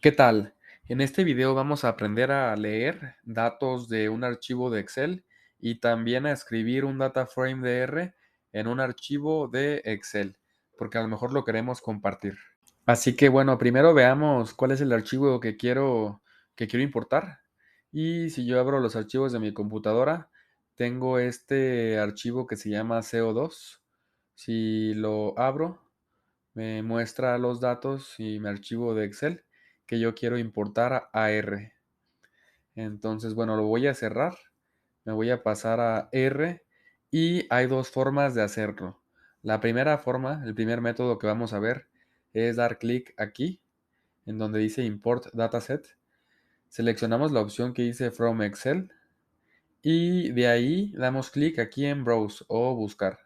¿Qué tal? En este video vamos a aprender a leer datos de un archivo de Excel y también a escribir un data frame de R en un archivo de Excel, porque a lo mejor lo queremos compartir. Así que bueno, primero veamos cuál es el archivo que quiero importar. Y si yo abro los archivos de mi computadora, tengo este archivo que se llama CO2. Si lo abro, me muestra los datos y mi archivo de Excel que yo quiero importar a R. Entonces, bueno, lo voy a cerrar, me voy a pasar a R y hay dos formas de hacerlo. La primera forma, el primer método que vamos a ver es dar clic aquí en donde dice Import Dataset. Seleccionamos la opción que dice From Excel y de ahí damos clic aquí en Browse o Buscar.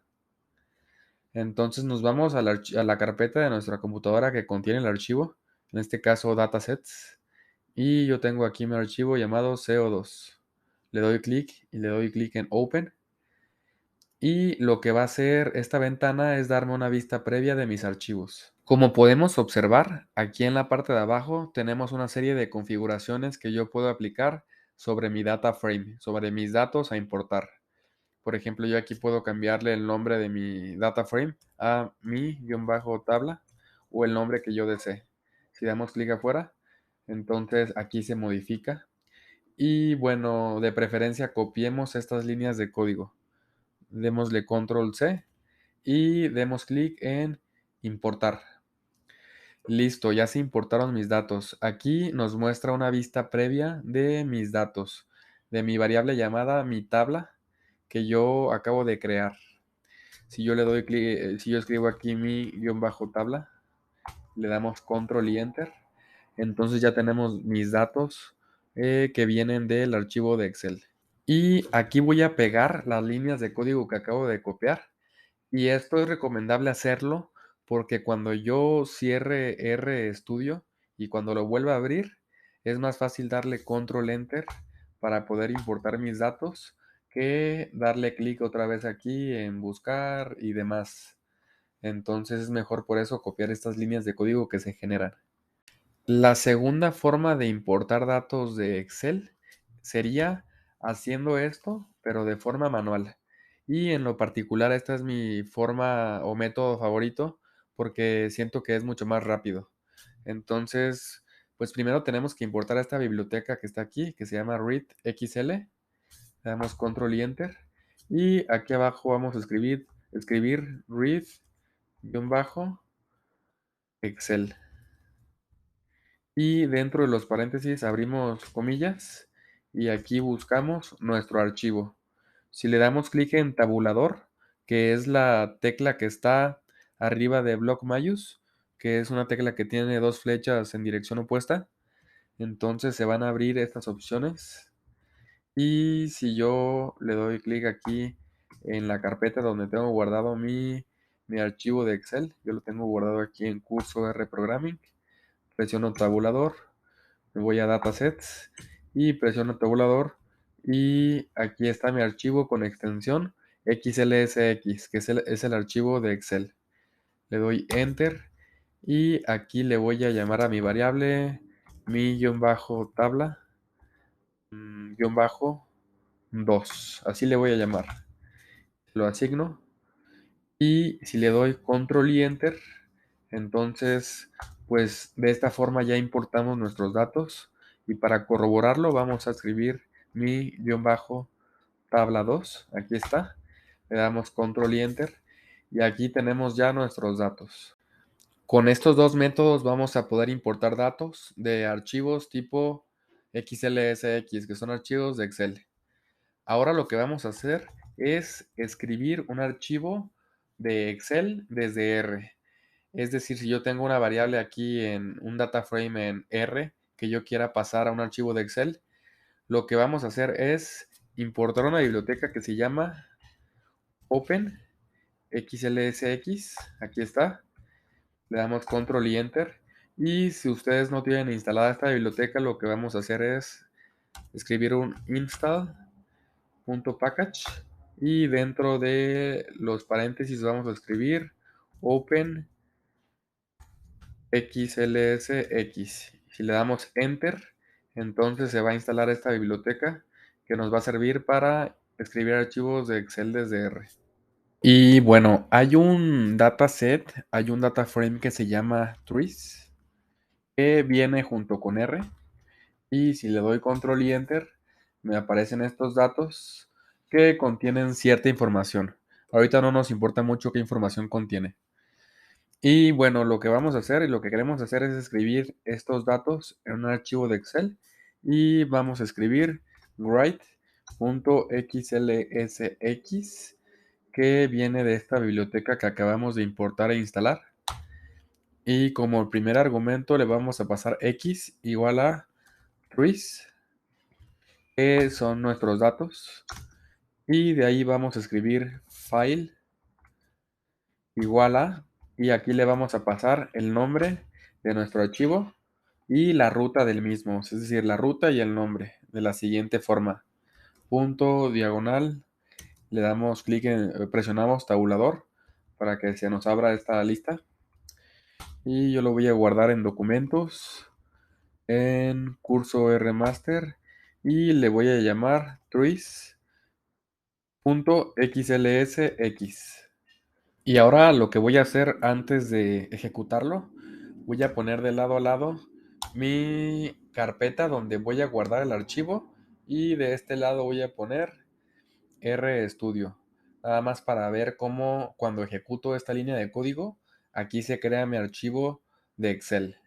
Entonces nos vamos a la carpeta de nuestra computadora que contiene el archivo, en este caso datasets, y yo tengo aquí mi archivo llamado CO2. Le doy clic y le doy clic en Open y lo que va a hacer esta ventana es darme una vista previa de mis archivos. Como podemos observar, aquí en la parte de abajo tenemos una serie de configuraciones que yo puedo aplicar sobre mi data frame, sobre mis datos a importar. Por ejemplo, yo aquí puedo cambiarle el nombre de mi data frame a mi-tabla o el nombre que yo desee. Si damos clic afuera, entonces aquí se modifica. Y bueno, de preferencia copiemos estas líneas de código. Démosle control C y demos clic en importar. Listo, ya se importaron mis datos. Aquí nos muestra una vista previa de mis datos, de mi variable llamada mi tabla que yo acabo de crear. Si yo le doy clic, si yo escribo aquí mi-tabla, le damos control y enter, entonces ya tenemos mis datos que vienen del archivo de Excel. Y aquí voy a pegar las líneas de código que acabo de copiar. Y esto es recomendable hacerlo porque cuando yo cierre RStudio y cuando lo vuelva a abrir, es más fácil darle control enter para poder importar mis datos que darle clic otra vez aquí en buscar y demás. Entonces es mejor por eso copiar estas líneas de código que se generan. La segunda forma de importar datos de Excel sería haciendo esto, pero de forma manual. Y en lo particular, esta es mi forma o método favorito porque siento que es mucho más rápido. Entonces, pues primero tenemos que importar esta biblioteca que está aquí, que se llama readxl. Le damos control y enter. Y aquí abajo vamos a escribir read-excel. Y dentro de los paréntesis abrimos comillas y aquí buscamos nuestro archivo. Si le damos clic en tabulador, que es la tecla que está arriba de Block Mayus, que es una tecla que tiene dos flechas en dirección opuesta, entonces se van a abrir estas opciones. Y si yo le doy clic aquí en la carpeta donde tengo guardado mi archivo de Excel, yo lo tengo guardado aquí en curso R Programming, presiono tabulador, me voy a datasets y presiono tabulador y aquí está mi archivo con extensión XLSX, que es el archivo de Excel. Le doy enter y aquí le voy a llamar a mi variable mi-tabla 2, así le voy a llamar. Lo asigno y si le doy control y enter, entonces pues de esta forma ya importamos nuestros datos y para corroborarlo vamos a escribir mi-tabla 2, aquí está, le damos control y enter y aquí tenemos ya nuestros datos. Con estos dos métodos vamos a poder importar datos de archivos tipo XLSX, que son archivos de Excel. Ahora lo que vamos a hacer es escribir un archivo de Excel desde R. Es decir, si yo tengo una variable aquí en un data frame en R que yo quiera pasar a un archivo de Excel, lo que vamos a hacer es importar una biblioteca que se llama OpenXLSX. Aquí está. Le damos control y enter. Y si ustedes no tienen instalada esta biblioteca, lo que vamos a hacer es escribir un install.package y dentro de los paréntesis vamos a escribir OpenXLSX. Si le damos Enter, entonces se va a instalar esta biblioteca que nos va a servir para escribir archivos de Excel desde R. Y bueno, hay un dataset, hay un data frame que se llama trees, que viene junto con R. Y si le doy control y enter, me aparecen estos datos que contienen cierta información. Ahorita no nos importa mucho qué información contiene. Y bueno, lo que vamos a hacer y lo que queremos hacer es escribir estos datos en un archivo de Excel y vamos a escribir write.xlsx que viene de esta biblioteca que acabamos de importar e instalar. Y como primer argumento le vamos a pasar x igual a trees, que son nuestros datos. Y de ahí vamos a escribir file igual a, y aquí le vamos a pasar el nombre de nuestro archivo y la ruta del mismo, es decir, la ruta y el nombre de la siguiente forma. Punto diagonal, le damos clic en, presionamos tabulador para que se nos abra esta lista. Y yo lo voy a guardar en documentos, en curso RMaster y le voy a llamar trees.xlsx. Y ahora lo que voy a hacer antes de ejecutarlo, voy a poner de lado a lado mi carpeta donde voy a guardar el archivo y de este lado voy a poner RStudio. Nada más para ver cómo cuando ejecuto esta línea de código, aquí se crea mi archivo de Excel.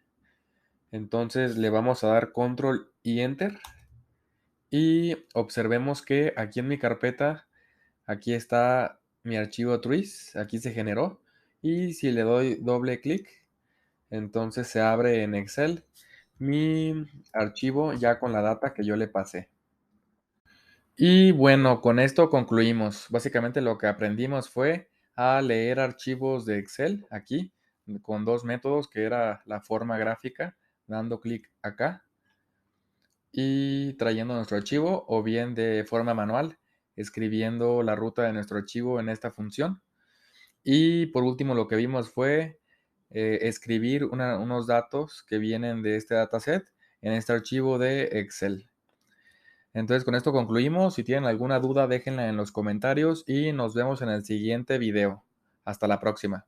Entonces le vamos a dar control y enter y observemos que aquí en mi carpeta, aquí está mi archivo trees, aquí se generó y si le doy doble clic, entonces se abre en Excel mi archivo ya con la data que yo le pasé. Y bueno, con esto concluimos. Básicamente lo que aprendimos fue a leer archivos de Excel aquí con dos métodos que era la forma gráfica, dando clic acá y trayendo nuestro archivo o bien de forma manual, escribiendo la ruta de nuestro archivo en esta función. Y por último lo que vimos fue escribir unos datos que vienen de este dataset en este archivo de Excel. Entonces con esto concluimos. Si tienen alguna duda déjenla en los comentarios y nos vemos en el siguiente video. Hasta la próxima.